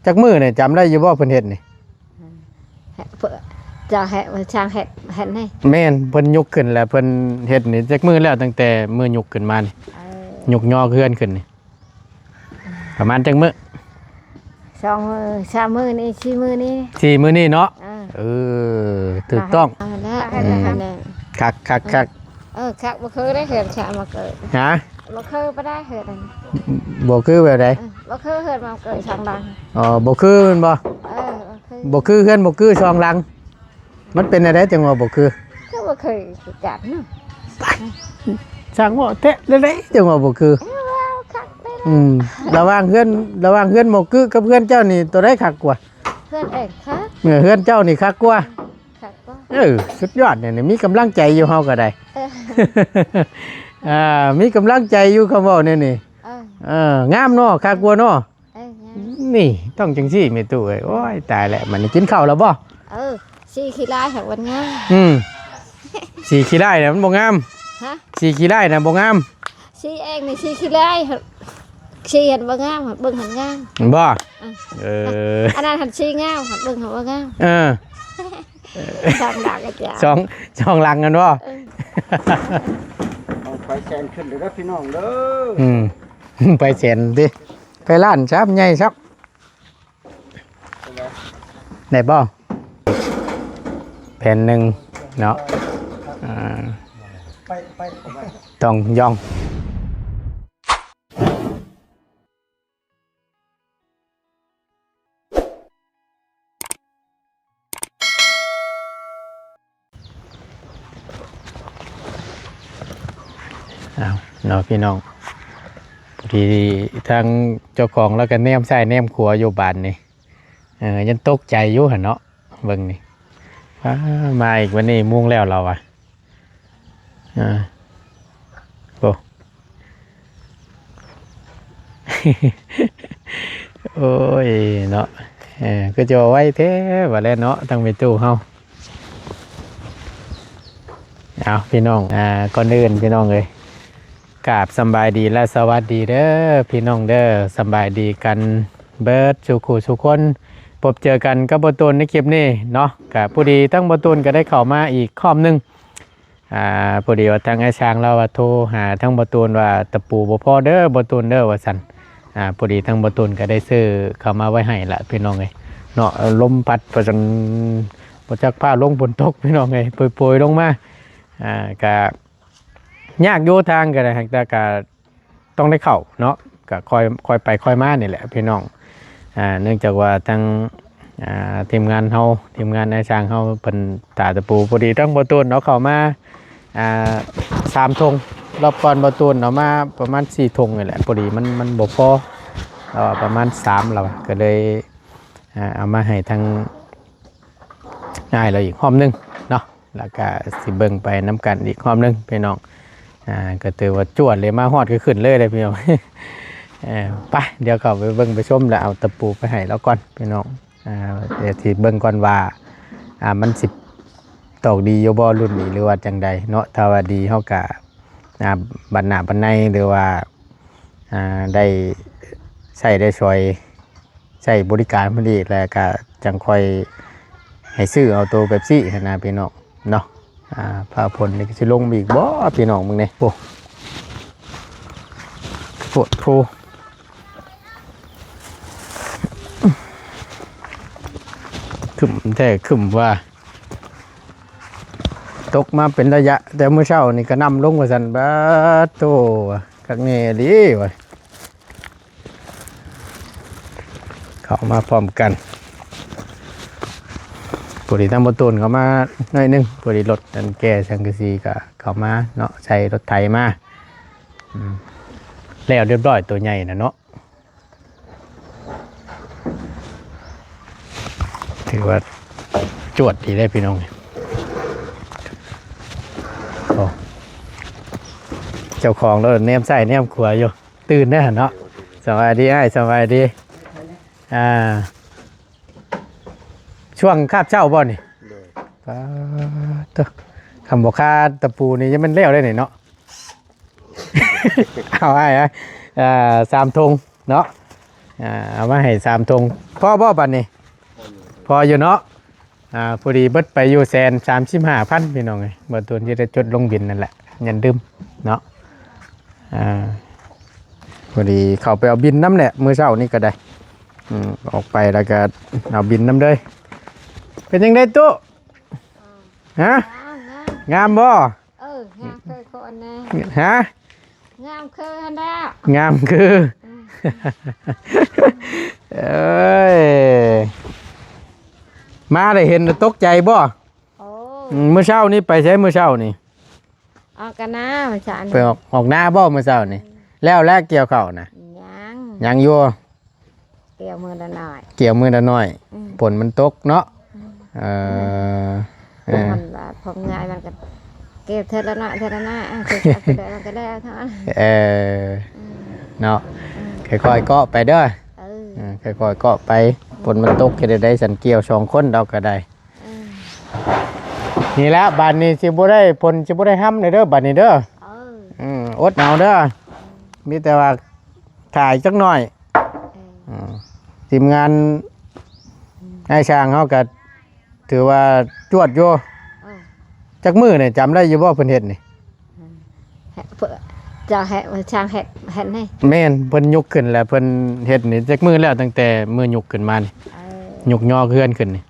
จักมือเนี่ยจำได้อยู่บ่เพิ่นเฮ็ดนี่ จะแหะช่างแหะนี่ แม่นเพิ่นยกขึ้นแล้วเพิ่นเฮ็ดนี่จักมือแล้วตั้งแต่มือยกขึ้นมานี่ยกย่อเคลื่อนขึ้นนี่ประมาณจักมือ 2 มือ 3 มือนี่4 มือนี่ สี่มือนี่เนาะเออถูกต้อง แล้วคักคักบ่เคยได้เห็นชามาเกิด ฮะ บ่เคยบ่ได้เห็น บ่คือแบบใด บ่เคยเห็นมาเกิดช่างดัง อ๋อบ่คือแมันบ่ บ่เคยบ่คือเฮือนบ่คือช่องหลังมันเป็นอะไรจังว่าบ่คือ ก็บ่เคยจัดเนาะ ช่างว่าเตะเลยจังว่าบ่คือ คักได้ ระหว่างเฮือนบ่คือกับเฮือนเจ้านี่ตัวใดคักกว่า เพื่อนเอกคัก เฮือนเจ้านี่คักกว่า คักก็ สุดยอดเนี่ยมีกำลังใจอยู่เฮาก็ได้ มีกำลังใจอยู่คำเว้าเนี่ยนี่งามเนาะคักกว่าเนาะนี่ต้องจังซี่แม่ตู้เอ้ยโอ้ยตายแล้วมันกินข้าวแล้วบ่ สีขี้ลายหักวันงาม สีขี้ได้น่ะมันบ่งาม ฮะ สีขี้ได้น่ะบ่งาม สีเองนี่สีขี้ลายสีเห็นบ่งามเบิ่งหันงาม บ่อันนั้นหันสีงามหันเบิ่งหันบ่งามทำดักกันจ้ะช่องหลังกันบ่ เอาไปแซนขึ้นเด้อพี่น้องเด้อ ไปแสนดิไปร้านชับใหญ่ชับได้บ่แผ่นหนึ่งเนาะต้องย่องเอาเนาะพี่น้องที่ทางเจ้าของแล้วก็แนมใส่แนมขัวอยู่บ้านนี่ยังตกใจอยู่หั่นเนาะเบิ่งนี่มาอีกวันนี้มุ่งแล้วเราโอ้ โอ้ยเนาะก็จะไว้แท้ว่าแล้วเนาะทางไปตู้เฮาเอาพี่น้องก่อนอื่นพี่น้องเลยกราบสำบายดีและสวัสดีเด้อพี่น้องเด้อสำบายดีกันเบิดสุขุสุคนพบเจอกันกับบตูนในคลิปนี้เนาะกับผู้ดีตั้งบตูนก็ได้เข้ามาอีกข้อมนึงผู้ดีว่าทางไอ้ช้างเราว่าโทรหาทั้งบตูนว่าตะปูบ่พอเด้อบตูนเด้อว่าสั่นผู้ดีทั้งบตูนก็ได้ซื้อเข้ามาไว้ให้ละพี่น้องเลยเนาะลมพัดประจันบ่จักผ้าลงฝนตกพี่น้องเลยโปรยๆลงมาก็ยากโยทางก็ได้แต่ก็ต้องได้เข้าเนาะก็คอยไปคอยมานี่แหละพี่น้องเนื่องจากว่าทางทีมงานเฮาทีมงานนายช่างเฮาเป็นตาตะปูพอดีทั้งบตูนเนาะเข้ามา3 ธงรอบก่อนบตูนเอามาประมาณ4 ธงนี่แหละพอดีมันบ่พอประมาณ3แล้วก็เลยเอามาให้ทางง่ายเราอีกห้อมนึงเนาะแล้วก็สิเบิ่งไปน้ำกันอีกห้อมนึงพี่น้องก็ถือว่าจวดเลยมาฮอดก็ขึ้นเลยพี่น้อง ไปเดี๋ยวเขาไปเบิ่งไปชมแล้วเอาตะปูไปให้แล้วก่อนพี่น้องเดี๋ยวที่เบิ่งก่อนว่ามันสิตอกดีโยบอรุ่นนี้หรือว่าจังใดเนาะถ้าว่าดีเฮากะบันหน้าบันในหรือว่าได้ใช้ได้ช่วยใช้บริการพอดีแล้วก็จังค่อยให้ซื้อเอาตัวเป๊ปซี่นะพี่น้องเนาะพาผลนี่สิลงอีกบ่พี่น้องมึงนี่โอ้โหขึ้นแท้ขึ้นว่าตกมาเป็นระยะแต่เมื่อเช้านี่ก็นำลงมาสันบ้าโตกักเงี้ยดีวะเข้ามาพร้อมกันปกติทั้งบนต้นเขามาหน่อยนึงปกติรถดันแก่ชังกะซีก็เข้ามาเนาะใช้รถไถมาแล้วเรียบร้อยตัวใหญ่นะเนาะถือว่าจวดดีได้พี่น้องเจ้าของแล้วเนมใส่เนมขวาอยู่ตื่นได้เนาะสบายดีสบายดีช่วงคาบเช่าบ่นี่ตัวคำบอกคาตะปูนี่ยังมันเลี้ยวได้เนาะ เอา3 ธงเนาะเอามาให้3 ธง พ่อบ่บัดนี้พออยู่เนาะพอดีเบิดไปอยู่135,000พี่น้องเอ้ยบ่ตัวที่ได้จดลงบินนั่นแหละยันดื่มเนาะพอดีเข้าไปเอาบินน้ำแหละมื้อเช้านี่ก็ได้ออกไปแล้วก็เอาบินน้ำเลยเป็นยังไงตู้ฮะงามบ่ งามเคยคนนะ ฮะ งามเคยฮันแล้ว งามคือเอ้ยมาได้เห็นตกใจบ่ โอ้ มื้อเช้านี่ไปใช้มื้อเช้านี่ ออกกันนะมาฉัน ไปออกหน้าบ่มื้อเช้านี่แล้วแลกเกี่ยวข้าวนะ ยัง ยังอยู่ เกี่ยวมือละหน่อย เกี่ยวมือละน้อยฝนมันตกเนาะมันแบบผมง่ายมันก็เก็บเธอละหน่อยเธอละหน่อยคือได้มันก็ได้เท่านั้น เนาะค่อยๆเกาะไปเด้อค่อยๆเกาะไปฝนมันตกก็ได้สันเกี่ยว2คนเราก็ได้นี่แหละบ้านนี้สิบ่ได้ฝนสิบ่ได้ห้ำเด้อบ้านนี้เด้ออดเอาเด้อมีแต่ว่าถ่ายจักหน่อยทีมงานให้ช่างเขาก็ถือว่าจวดอยู่จักมือเนี่ยจำได้อยู่บ่เพิ่นเฮ็ดนี่ จะแหะช่างแหะนี่ แม่นเพิ่นยกขึ้นแล้วเพิ่นเฮ็ดนี่จักมือแล้วตั้งแต่มือยกขึ้นมานี่ยกย่อเคลื่อนขึ้นนี่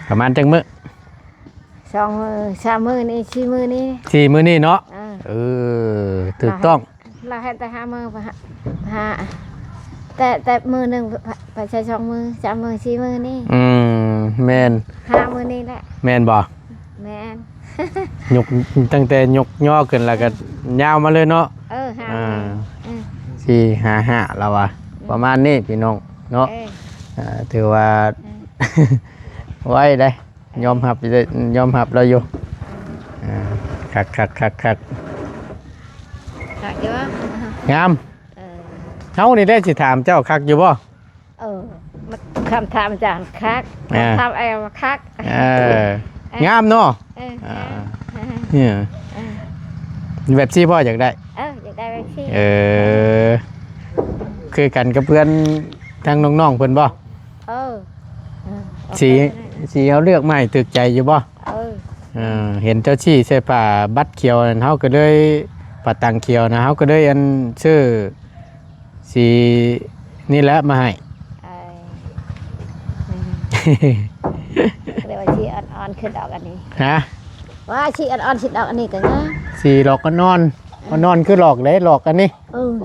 ประมาณจักมือ2 มือ3 มือนี่4 มือนี่4มือนี่เนาะถูกต้องเราให้แต่5 มือแต่มือหนึ่งไปใช้2 มือ3 มือ4 มือนี่แม่น5 มือนี่แหละแม่นบ่แม่นยกตั้งแต่ยกย่อขึ้นแล้วก็ยาวมาเลยเนาะ4-5แล้วว่ะประมาณนี้พี่น้องเนาะถือว่าไว้ได้ยอมรับเราอยู่คักเยอะงามเฮานี่ได้สิถามเจ้าคักอยู่บ่มันคำถามจานคักถามคักงามเนาะเนี่ยแบบที่พ่ออยากได้อยากได้แบบที่คือกันกับเพื่อนทางน้องๆเพิ่นบ่สีเขาเลือกใหม่ตึกใจอยู่บ่เห็นเจ้าชี้ใส่ผ้าบัดเขียวเฮาก็เลยผ้าตังเขียวนะเฮาก็เลยอันชื่อสีนี่แหละมาให้เรียกว่าชีอ่อนๆขึ้นดอกอันนี้ฮะว่าชีอ่อนๆขึ้นดอกอันนี้ก็ง่ายสีหลอกก็นอนคือหลอกเลยหลอกอันนี้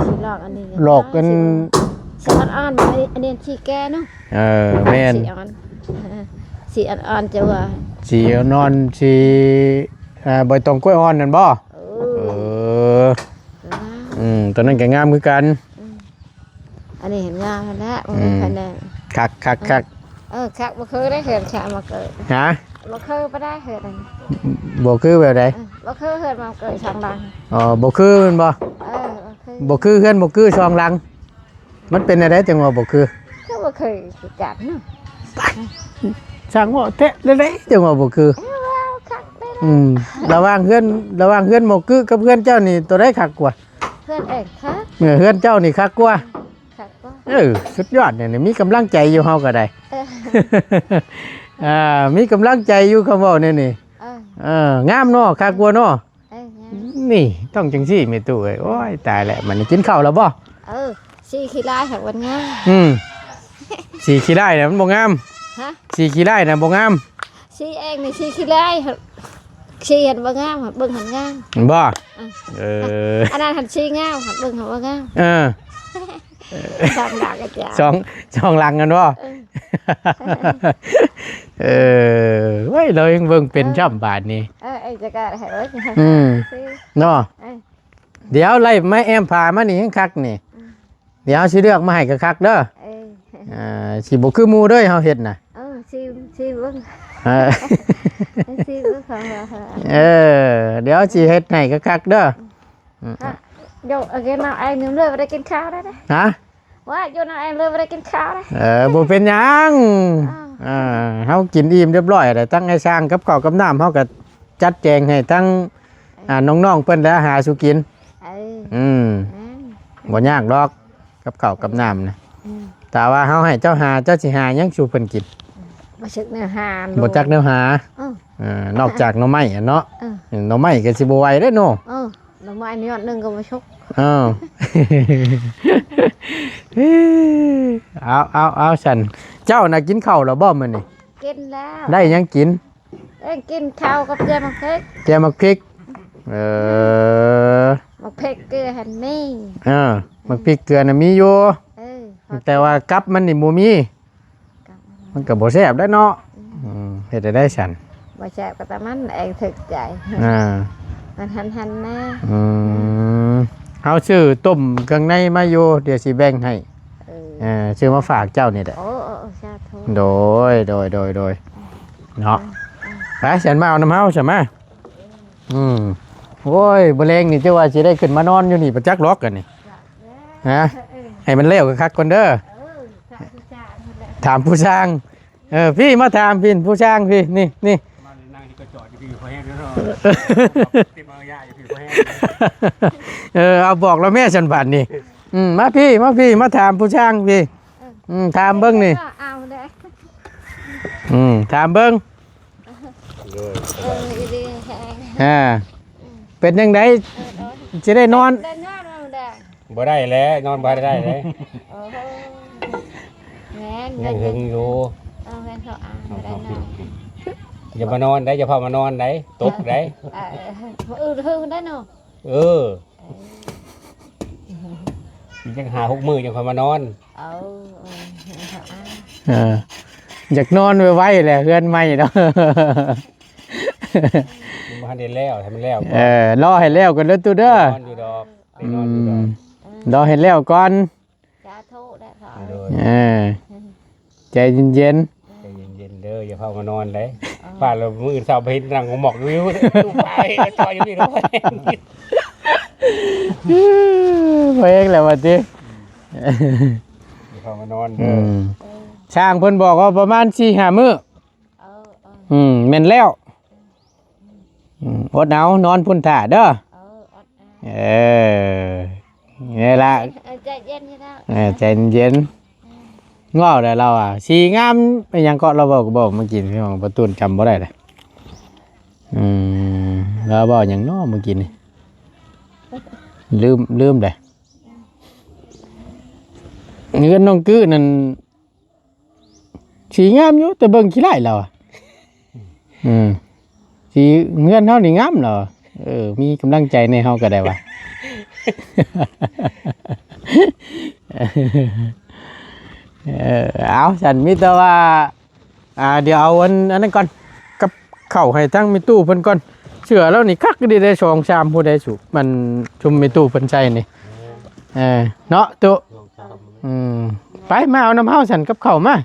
ชีหลอกอันนี้หลอกกันชีอ่อนๆอันนี้ชีแก่เนาะแม่นชีอ่อนๆจะว่าสีนอนสีใบตองกล้วยอ่อนนั่นบ่ตอนนั้นแกงามคือกันอันนี้เห็นงามแล้วมันคะแนนคักคักบ่เคยได้เห็นชามาเกิดฮะบ่เคยบ่ได้เห็นบ่คือแบบใดบ่เคยเห็นมาเกิดช่องลังบ่คือมันบ่คือเฮือนบ่คือช่องลังมันเป็นอะไรจังว่าบ่คือบ่เคยจัดเนาะช่างว่าเตะเละๆจังว่าบ่คือระหว่างเฮือนบ่คือกับเฮือนเจ้านี่ตัวใดคักกว่าเฮือนเองคักเฮือนเจ้านี่คักกว่าสุดยอดเนี่ยมีกำลังใจอยู่เฮาก็ได้มีกำลังใจอยู่คำว่าเนี่ยนี่งามเนาะคักกว่าเนาะนี่ต้องจังซี่แม่ตู้เอ้ยโอ้ยตายแล้วมันกินข้าวแล้วบ่สีขี้ลายหักวันงามสีขี้ลายน่ะมันบ่งามสีขี้ลายน่ะบ่งามสีเองนี่สีขี้ลายสีเห็นบ่งามเบิ่งหันงามบ่อันนั้นหันสีงามเบิ่งหันบ่งามช่องหลังกันวะไว้เรายังเบิ่งเป็นช่ำบาทนี่จะกล้าให้เอ้ยเนาะเดี๋ยวไล่ไม้แอมพามานี่ให้คักนี่เดี๋ยวสิเลือกมาให้กับคักเด้อสิบ่คือหมู่เด้อเฮาเฮ็ดน่ะสิเบิ่งสิเบิ่งของเดี๋ยวสิเฮ็ดให้กับคักเด้อโยเกนเอาไอ้หนึ่งเลือดไปได้กินข้าวได้ฮะว่าโยนเอาไอ้เลือดไปได้กินข้าวได้บ่เป็นหยังเฮากินอิ่มเรียบร้อยแล้วตั้งให้สร้างกับข้าวกับน้ำเฮาก็จัดแจงให้ทั้งน้องๆเพิ่นแล้วหาสู่กินบ่ยากดอกกับข้าวกับน้ำนะ แต่ว่าเฮาให้เจ้าหาเจ้าสิหายังสู่เพิ่นกิน บ่ชึกแนวหา บ่จักแนวหา นอกจากหน่อไม้อะเนาะหน่อไม้ก็สิบ่ไหวเด้เนาะหน่อไม้นี่ยอดนึงก็บ่ชุกอ้าวเอาฉันเจ้าน่ะกินข้าวแล้วบ่มื้อนี้กินแล้ว ได้ยังกินกินข้าวกับแจ่วมักพริกมักพริกมักพริกเกลือหั่นนี่มักพริกเกลือน่ะมีอยู่แต่ว่ากับมันนี่บ่มีมันก็บ่แซ่บได้เนาะเฮ็ดได้ฉันบ่แซ่บก็แต่มันเองถึกใจมันหันๆนะเฮาชื่อต้มเครื่องในมาอยู่เดี๋ยวสิแบ่งให้ชื่อมาฝากเจ้านี่แหละสาธุโดยเนาะไปฉันมาเอาน้ำเฮาใช่มั้ยโอ้ยบ่แรงนี่เจ้าว่าสิได้ขึ้นมานอนอยู่นี่ประจักล็อกกันนี่ฮะให้มันเร็วคักๆก่อนเด้อถามผู้ช่างพี่มาถามพี่ผู้ช่างพี่นี่นั่งที่ก็จอดอยู่พี่พอแห้งแล้วเนาะเต็มเอาย่าอยู่พี่พอแห้งเอาบอกแล้วแม่ฉันบัดนี่มาพี่มาถามผู้ช่างพี่ถามเบิ่งนี่เอาเด้ถามเบิ่งเป็นยังไงจะได้นอนบ่ได้แล้วนอนบ่ได้แล้วยังหึงอยู่อย่ามานอนได้อย่าพามานอนได้ตกได้หึงได้เนาะยังหา6 มื้อยังพามานอนอยากนอนไว้แหละเฮือนใหม่เนาะมันทันได้แล้วให้มันแล้วรอให้แล้วก่อนเด้อตูเด้อนอนอยู่ดอกรอให้แล้วก่อนสาธุได้พอใจเย็นๆเด้ออย่าเข้ามานอนเลยป้าเรามื้ออื่นเช้าไปเห็นรังของหมอกวิวดูไปจอยอยู่นี่ด้วยเพลงแหละว่าติอย่าเข้ามานอนเด้อช่างเพิ่นบอกว่าประมาณ 4-5 มื้อแม่นแล้วอดเอานอนพุ่นท่าเด้อนี่ล่ะใจเย็นนี่ล่ะใจเย็นง้อได้เราสีงามไปยังเกาะเราบอกเมื่อกี้พี่น้องประตูจำบ่ได้เลยเราบอกอย่างน้อเมื่อกี้นี่ลืมเลยเงินน้องกื้อนั่นสีงามอยู่แต่เบิ่งขี้ไล่เราสีเงินเฮานี่งามเหรอมีกำลังใจในเฮาก็ได้ว่ะเอาฉันมีแต่ว่าเดี๋ยวเอาอันนั้นก่อนกับเข้าให้ทั้งมีตู้เพิ่นก่อนเชื่อแล้วนี่คักดีได้2-3ผู้ใดสุมันชุมมีตู้เพิ่นใช้นี่เนาะตู้ไปมาเอาน้ำเฮาฉันกับเข้ามา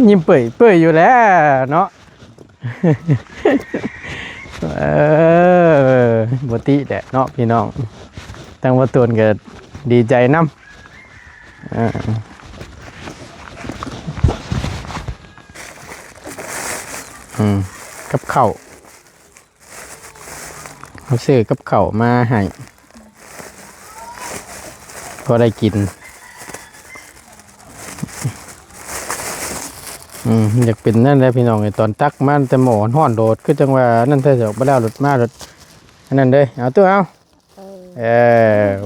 ยิ้มเปื่อยอยู่แล้วเนาะบ่ติแหละเนาะพี่น้องตั้งว่าตนก็ดีใจนำกับข้าวเขาซื้อกับข้าวมาให้พอได้กินอยากเป็นนั่นแหละพี่น้องไอ้ตอนตักมันแต่หมอนห่อนโดดคือจังว่านั่นเธอจะมาแล้วรถมารถนั่นเด้อเอาตัวเอา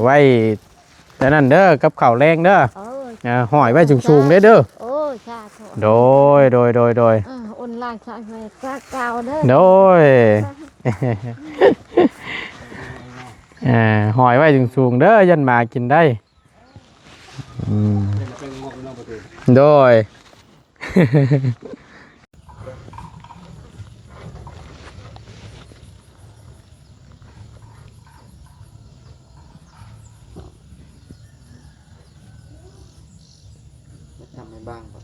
ไว้แต่นั่นเด้อกับข้าวแรงเด้อห่อยไว้สูงๆเด้อโดยอุ่นล่างใส่ไว้ซักเก่าเด้อโดยห่อยไว้สูงๆเด้อยันมากินได้โดยทำให้บ้างครับ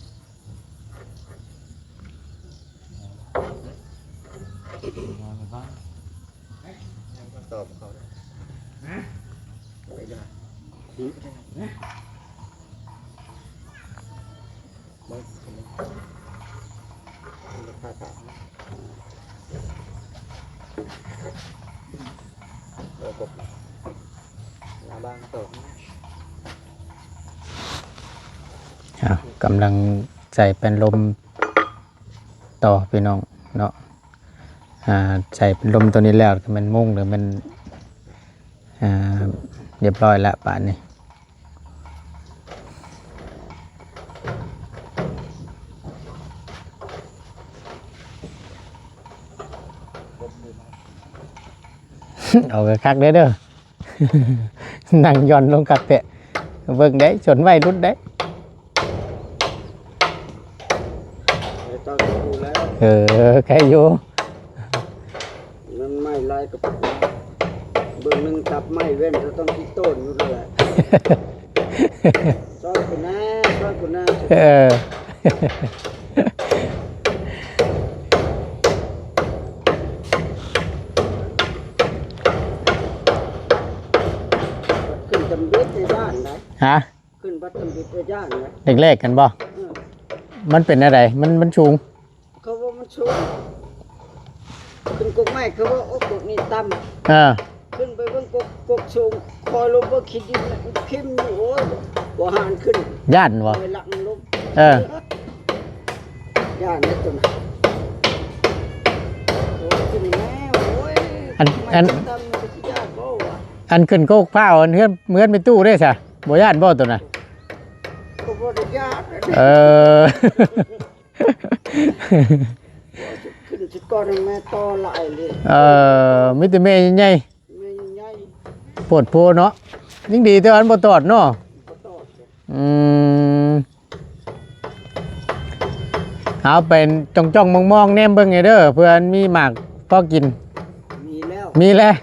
ตอบเขาไปได้ค่าถามเรากดล้างบ้างตอบ กำลังใส่เป็นลมต่อพี่น้องเนาะใส่เป็นลมตัวนี้แล้วมันมุ่งหรือมันเรียบร้อยแล้วป่านนี้เอาไปคักเด้อ นั่งย่อนลงกัดเตะเบิ่งได้ชนไว้รุดได้ใครอยู่นั่นไม่ไล่กับเบิ่งหนึ่งจับไม่เว้นจะต้องที่ต้นอยู่เลยซ้อนคนหน้าขึ้นจำบิดในย่านไหนขึ้นบัดจำบิดในย่านไหนเล็กๆกันบ่มันเป็นอะไรมันสูงเขาว่ามันสูงขึ้นกกไม้เขาว่าโอ้กกนี่ต่ำขึ้นไปเบิ่งกกสูงคอยลงเบิ่งคิดดินพิมพ์นี่โอ้ยบ่หานขึ้นย่านบ่ไปหลังลงย่านนี่ตัวน่ะโอ้ขึ้นแม่โอ้ยอันขึ้นโคกผ้าอันเฮือนเหมือนไปตู้ได้ซะบ่ย่านบ่ตัวน่ะก็บ่ได้ย่านขึ้นสิก่อนแม่ต่อหลายเลยมีแต่แม่ใหญ่ๆปวดโพเนาะยิ่งดีแต่อันบ่ตอดเนาะเอาเป็นจ้องๆมองๆแนมเบิ่งไงเด้อเพื่อนมีหมากพอกินมีแล้ว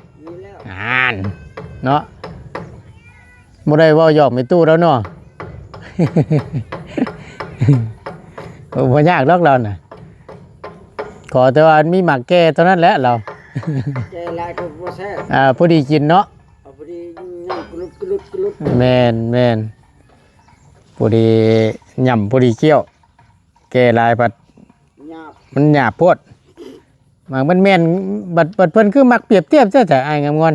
เนาะบ่ได้เว้าหยอกไม่ตู้แล้วเนาะบ่ยากหรอกเราน่ะขอแต่ว่ามีหมากแก่เท่านั้นแหละเราแก่หลายก็บ่แซ่บพอดีกินเนาะพอดีกรุบแม่นพอดีย่ำพอดีเคี้ยวแก่หลายผัดมันหยาบโพดมันแม่นบัดเพิ่นคือมักเปรียบเทียบซะจ้ะอ้ายงามงอน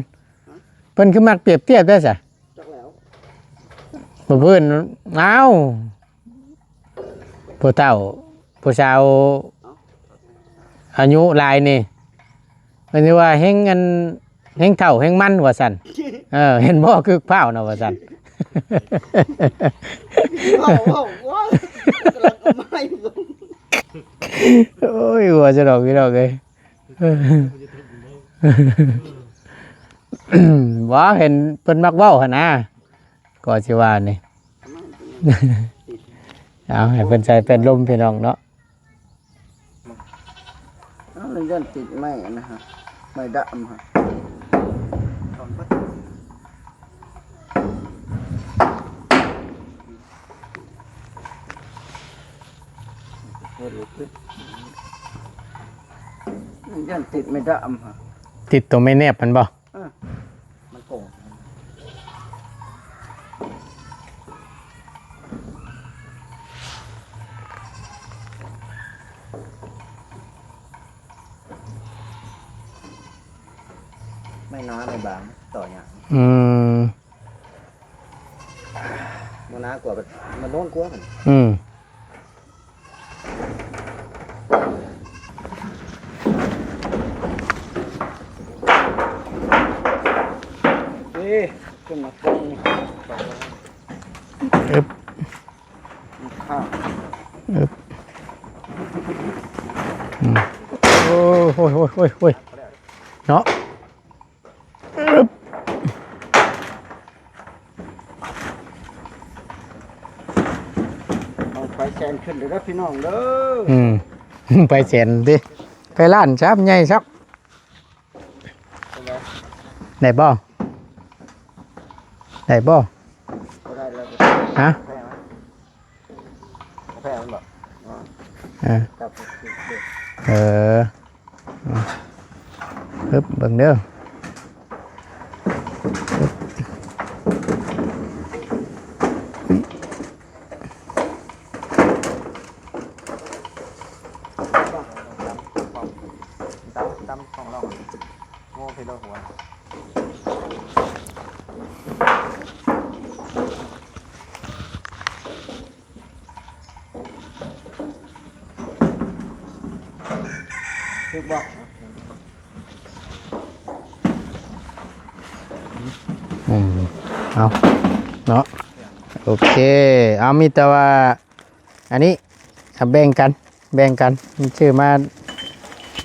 เพิ่นคือมักเปรียบเทียบซะจ้ะจักแล้วเพิ่นอ้าวผู้เฒ่าผู้สาวอายุหลายนี่มันสิว่าแฮงเฒ่าแฮงมันว่าซั่นเห็นบ่คือพร้าวน่ะว่าซั่นว้าวกำลังเอาไม้โอ้ยว่าจะดอกพี่ดอกเอ้ยว่าเห็นเพิ่นมักเว้าหั่นนะก็สิว่านี่เอาให้เพิ่นใส่เป็นลมพี่น้องเนาะเรื่องติดไม้นะฮะไม้ดำฮะยันติดไม่ได้ฮะติดตัวไม่แนบมันบ่มันโกงไม่น้อยไม่บางต่ออย่างมันน้ากว่ามันโน้นกว่ามันขึ้นมาตรงข้าวโอ้ยเนาะเอาไปแซนขึ้นเลยนะพี่น้องเด้อไปแซนดิไปร้านชับใหญ่ชักไหนบ่ฮะแพ้มันบอกเบิ่งเด้อดำของเราโง่เพลหัว คือบอก เอาเนาะโอเคเอามีแต่ว่าอันนี้เอาแบ่งกันมันชื่อมา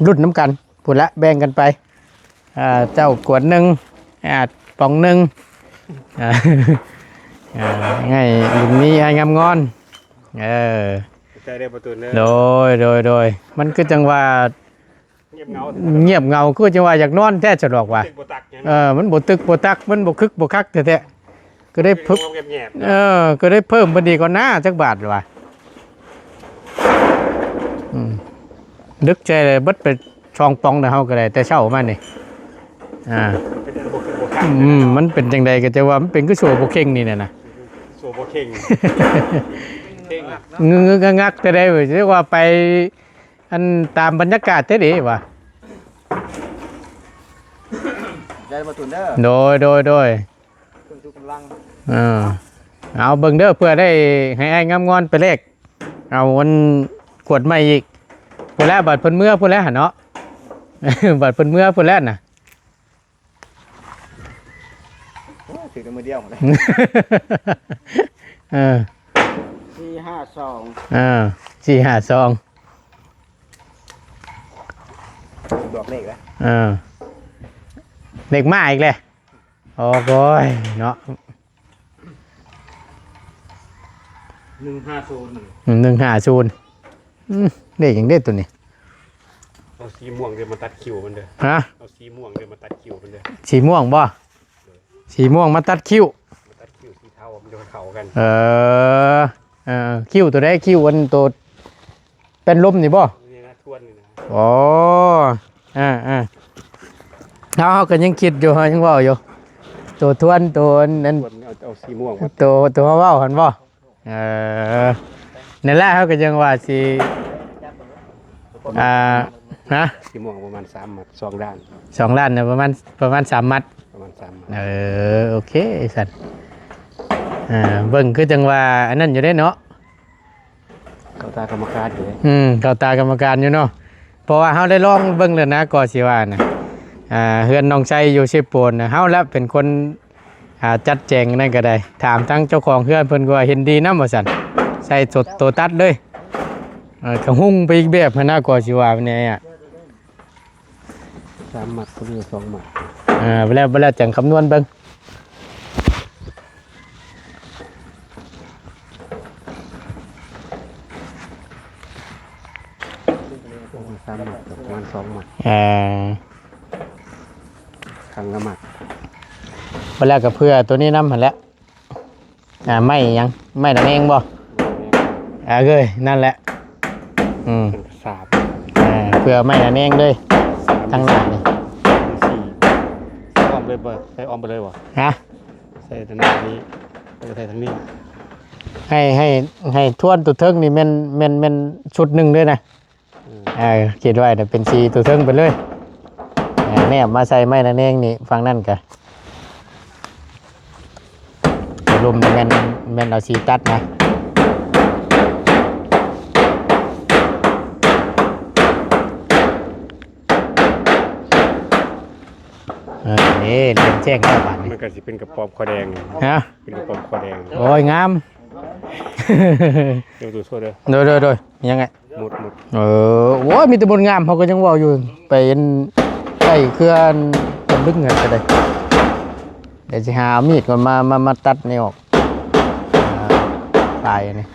รุ่นน้ำกันพูดละแบ่งกันไปเจ้ากวดหนึ่งปองหนึ่งง่ายรุ่นนี้ให้งามงอนใจได้ประตูเนอ โดยมันคือจังว่าเงียบเงาคือจังว่าอยากนอนแท้จะดอกว่ามันบ่ตึกบ่ตักมันบ่คึกบ่คักแท้ๆก็ได้เพิ่มก็ได้เพิ่มพอดีกว่าหน้าจักบาทว่ะดึกใจเลยบัดไปช่องปองนะเฮาก็ได้แต่เช้ามานี่มันเป็นจังใดก็จะว่ามันเป็นคือโชว์บ่เข่งนี่น่ะนะโซโบเข่งงึกงักแต่ได้เรียกว่าไปอันตามบรรยากาศเท่ดีว่ะใจประตูเด้อโดยคุณทุกกำลังเอาเบิ่งเด้อเพื่อได้ให้ไอ้งามงอนไปเลขเอาวันขวดใหม่อีกพูดแล้วบัดเพิ่นเมื่อพูดแล้วหั่นเนาะ บัดเพิ่นเมื่อพูดแล้วน่ะถือมือเดียวเลย452บอกเลขแล้วเลขมาอีกเลยโอ้ยเนาะ150เลขอย่างเด็ดตัวนี้เอาสีม่วงเดี๋ยวมาตัดคิวมันเด้อเอาสีม่วงเดี๋ยวมาตัดคิวมันเด้อสีม่วงบ่สีม่วงมาตัดคิ้วสีเทามันจะเข้ากันคิ้วตัวได้คิ้ววันตัวเป็นลมนี่บ่นี่นะทวนนี่นะอ๋อเขาก็ยังคิดอยู่ยังว่าอยู่ตัวทวนตัวนั้นเอาสีม่วงตัวว่าหันบ่นั่นแหละเขาก็ยังว่าสีสีม่วงประมาณ3 มัด2 ด้าน2 ด้านเนี่ยประมาณ3 มัดประมาณ3 มัดโอเคสัตว์เบิ่งคือจังว่าอันนั้นอยู่ได้เนาะเข้าตากรรมการอยู่เลยเข้าตากรรมการอยู่เนาะเพราะว่าเขาได้ลองเบิ่งเลยนะก่อสิว่านะเฮือนน้องชัยอยู่ชิปโปนนะเฮาแล้วเป็นคนจัดแจงนั่นก็ได้ถามทั้งเจ้าของเฮือนเพิ่นก็เห็นดีนำว่าซั่นใส่สดโตตัดเลยก็หุ่งไปอีกแบบหันหน้าก่อสิว่าเนี่ย3 มัดก็เหลือ2 มัดเวลาจังคำนวณเบิ่ง3 มัดประมาณ2 มัดครั้งละมัดเวลากับเพื่อตัวนี้น้ำหันแล้วไม่ยังไม่นั่นเองบ่เอ้ยนั่นแหละสาบเพื่อไม่นั่นเองเลยทั้งหน้านี่อ้อมเลยบ่ใส่อ้อมไปเลยบ่ใส่ทางนี้ใส่ทางนี้ให้ทวนตัวเทิงนี่แม่นชุดหนึ่งด้วยนะคิดไว้แต่เป็นสีตัวเทิงไปเลยแนบมาใส่ไม่นั่นเองนี่ฟังนั่นกันลมแม่นเอาสีตัดนะนี่เรียนแจ้งแค่บาทมันก็สิเป็นกระป๋อมคอแดงเป็นกระป๋อมคอแดงโอ้ยงามเดี๋ยวดูโซ่เด้อโดยยังไงหมดโอ้ยมีแต่บนงามเขาก็ยังว่าอยู่ไปใส่เครื่องเป็นลึกเงินก็ได้เดี๋ยวจะหามีดก่อนมาตัดนี่ออกตายนี่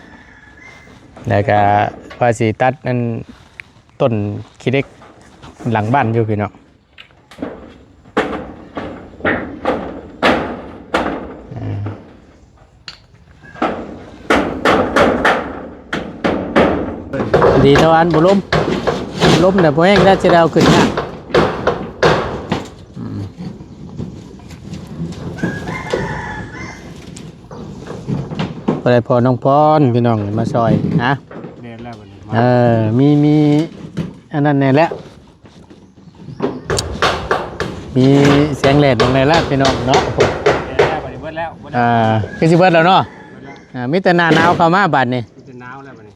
แล้วก็ภาษีตัดนั่นต้นขี้เล็กหลังบ้านอยู่พี่น้องดีเท่าอันบุล้มเนี่ยพอแห้งได้จะเอาขึ้นยากพอน้องพรพี่น้องมาซอยนะมีอันนั้นเนี่ยแหละมีเสียงแหลดตรงไหนแล้วพี่น้องเนาะคือสิเบิดแล้วเนาะมิตรหน้าหนาวเข้ามาบัดนี่จะหนาวแล้วบัดนี้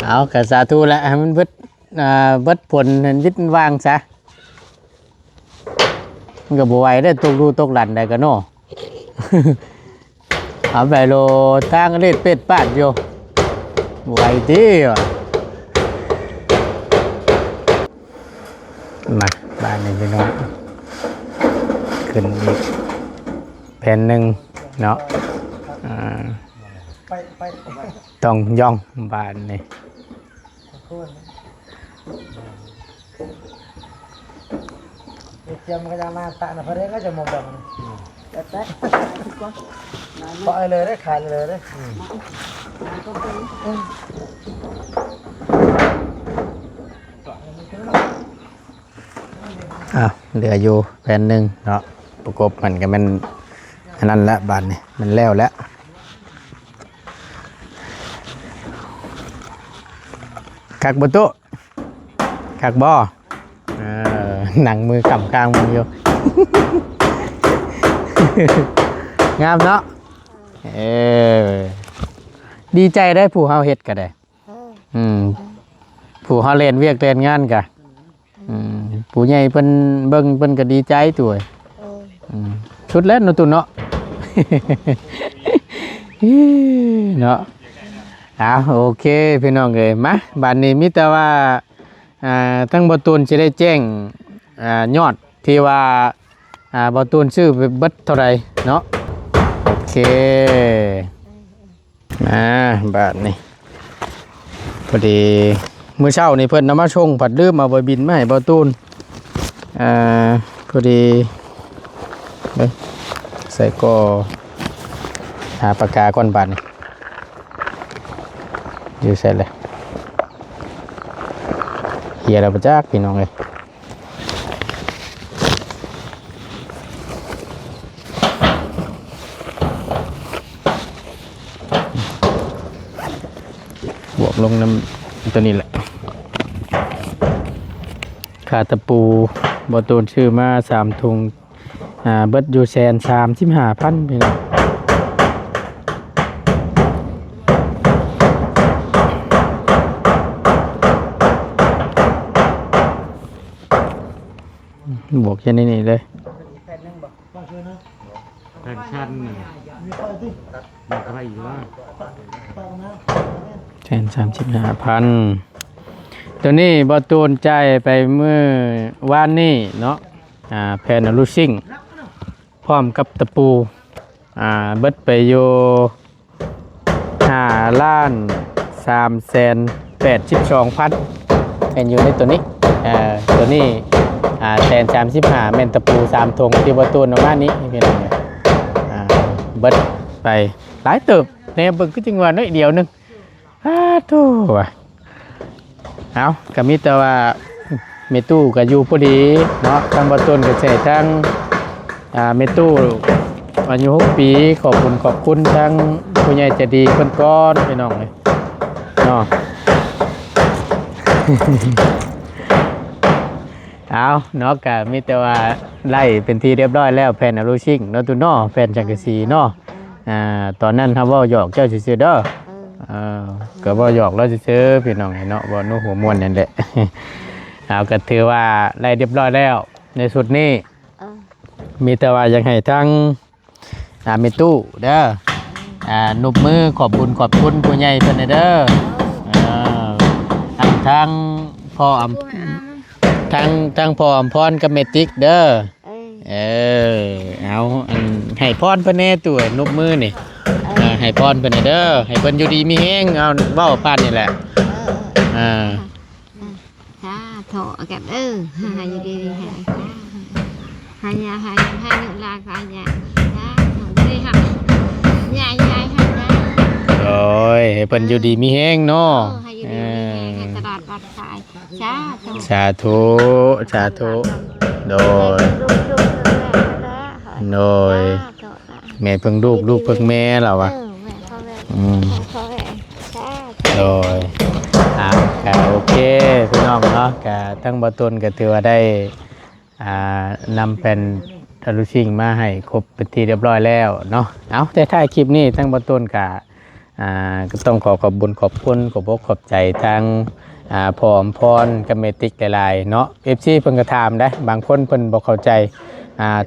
เอากะสาธุแล้วให้มันเบิดผลเห็นวิตวางซะมันก็บ่ไหวได้ตกดูตกหลันได้ก็เนาะ เอาไปโลทางเล็ดเป็ดปาดอยู่บ่ไหวติว่ะมาบ้านนี้พี่น้องขึ้นอีกแผ่นหนึ่งเนาะต้องย่องบ้านนี่เตรียมกระยามาตะนะพระเด้ก็จะมองแบบนี้แต่พอเลยได้ขายเลยได้เหลืออยู่แผ่นหนึ่งเนาะประกบมันก็มันอันนั้นละบ้านนี่มันแล้วแล้วคักบ่โตคักบ่หนังมือกำกลางมืออยู่ งามเนาะดีใจได้ผู้เฮาเฮ็ดก็ได้ผู้เฮาเล่นเวียกเล่นงานก็ผู้ใหญ่เพิ่นเบิ่งเพิ่นก็ดีใจตัวชุดแล้วเนาะตุเนาะ เนาะโอเคพี่น้องเอ้ยมาบัดนี้มีแต่ว่าทั้งบ่ตูนสิได้แจ้งยอดที่ว่าบ่ตูนซื้อไปเบิดเท่าไหร่เนาะโอเคบาทนี่พอดีมื้อเช้านี่เพิ่นนำมาชงผัดลืมเอาไปบินมาให้บ่ตูนพอดีใส่ก็หาปากกาก่อนบาทนี่อยู่ใส่เลยเฮียเราประจักพี่น้องเลยบวกลงน้ำตัวนี้แหละขาตะปูบอตูนชื่อมา3 ถุงเบิดอยู่135,000พี่น้องบวกแค่นี้เลย แผ่นนึงบอกต้องช่วยนะ แฟนชั่น มีไฟที่ บอกอะไรอีกว่า ไฟนะ 135,000ตัวนี้บอตูนใจายไปเมื่อวานนี้เนาะแผ่นอลูซิ่งพร้อมกับตะปูเบิดไปอยู่5,382,000เป็นอยู่ในตัวนี้ตัวนี้135,000แม่นตะปู3 ถุงที่บอตูนออกมานี้พี่น้องเบิดไปหลายเติบในเบิ่งคือจังหวะน้อยเดียวนึงโธ่ว่ะเอาก็มีแต่ว่าเมตู้ก็อยู่พอดีเนาะทางบ่ต้นก็ใช้ทางเมตู้อายุ6 ปีขอบคุณทางผู้ใหญ่ใจดีเพิ่นก่อนพี่น้องเลยเนาะ เอาเนาะก็มีแต่ว่าไล่เป็นที่เรียบร้อยแล้วแผ่นอลูซิ่งเนาะตุเนาะแผ่นจังกะสีเนาะตอนนั้นถ้าเว้าหยอกเจ้าซื่อๆเด้อก็บ่หยอกเราซื่อๆพี่น้องเนาะบ่นูหัวม่วนนั่นแหละ เอาก็ถือว่าไล่เรียบร้อยแล้วในสุดนี้มีแต่ว่าอยากให้ทั้งมีตู้เด้อนุบมือขอบคุณผู้ใหญ่เพิ่นเด้อทั้งพ่อทั้งพ่ออำพรกับเมติกเด้อเอาให้พรเพิ่นแน่ตัวนุบมือนี่ให้พรเพิ่นเด้อให้เพิ่นอยู่ดีมีแฮงเอาเว้าปานนี่แหละโถกันหายดีหายหายหยุดลาหายหไม่ได้หักใหญ่หักโอ้ยให้เพิ่นอยู่ดีมีแฮงเนาะให้อยู่ดีมีแฮงตลอดปลอดภัยสาธุโดยแม่เพิ่งลูกเพิ่งแม่เหรอวะโดยโอเคพี่น้องเนาะทั้งบ่ต้นก็ถือว่าได้นำแผ่นอลูซิ่งมาให้ครบเป็นที่เรียบร้อยแล้วเนาะเอาแต่ท้ายคลิปนี้ทั้งบ่ต้นก็ ก็ต้องขอบบุญขอบคุณขอบอกขอบใจทางพ่ออมพรกับเมติกหลายๆเนาะ FC เพิ่นก็ถามได้บางคนเพิ่นบ่เข้าใจ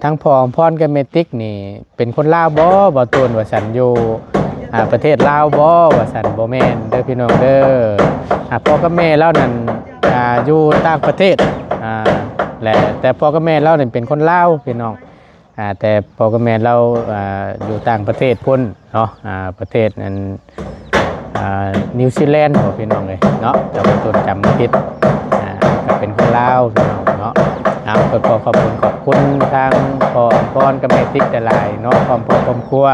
ทั้งพ่ออมพรกับเมติกนี่เป็นคนลาวบ่ตูนว่าสันอยู่ประเทศลาวบ่ว่าสันบ่แม่นเด้อพี่น้องเด้อพ่อกับแม่เรานั่นอยู่ต่างประเทศแต่พ่อกับแม่เราเนี่ยเป็นคนลาวพี่น้องแต่พ่อกับแม่เราอยู่ต่างประเทศพุ่นเนาะประเทศนั้นนิวซีแลนด์พี่น้องเลยเนาะแต่ว่าต้นจำผิดก็เป็นคนลาวพี่น้องเนาะก็ขอบคุณทางพ่อพ่อกับแม่ติ๊กแต่หลายเนาะความพ่อความครัว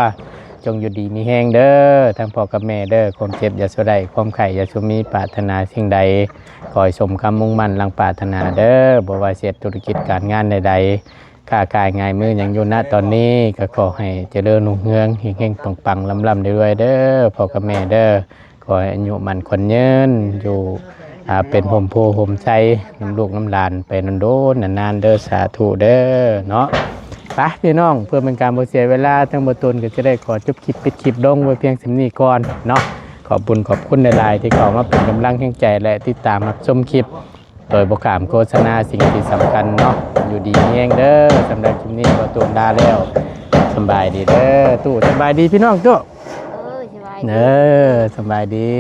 จงอยู่ดีมีแห้งเด้อทั้งพ่อกับแม่เด้อความเจ็บอย่าสุดใดความไข่อย่าสุมีปรารถนาสิ่งใดขอให้สมคำมุ่งมั่นลังปรารถนาเด้อบ่ว่าเสียธุรกิจการงานใดๆค้าขายง่ายมืออย่างอยู่ณตอนนี้ก็ขอให้เจริญรุ่งเรืองเฮงๆปังๆลำๆด้วยเด้อพ่อกับแม่เด้อขอให้อายุมันคนยืนอยู่เป็นห่มโพห่มใจน้ำลูกน้ำหลานไปนานๆนานๆเด้อสาธุเด้อเนาะไปพี่น้องเพื่อเป็นการบ่เสียเวลาทั้งบ่ตนก็จะได้ขอจบคลิปปิดคลิปลงไว้เพียงสำนี้ก่อนเนาะขอบคุณหลายๆที่เข้ามาเป็นกำลังแห่งใจและติดตามรับชมคลิปโดยบ่ขามโฆษณาสิ่งที่สำคัญเนาะอยู่ดีมีแรงเด้อสำหรับคลิปนี้บ่ตนลาแล้วสบายดีเด้อตู้สบายดีพี่น้องตู้สบาย สบายดี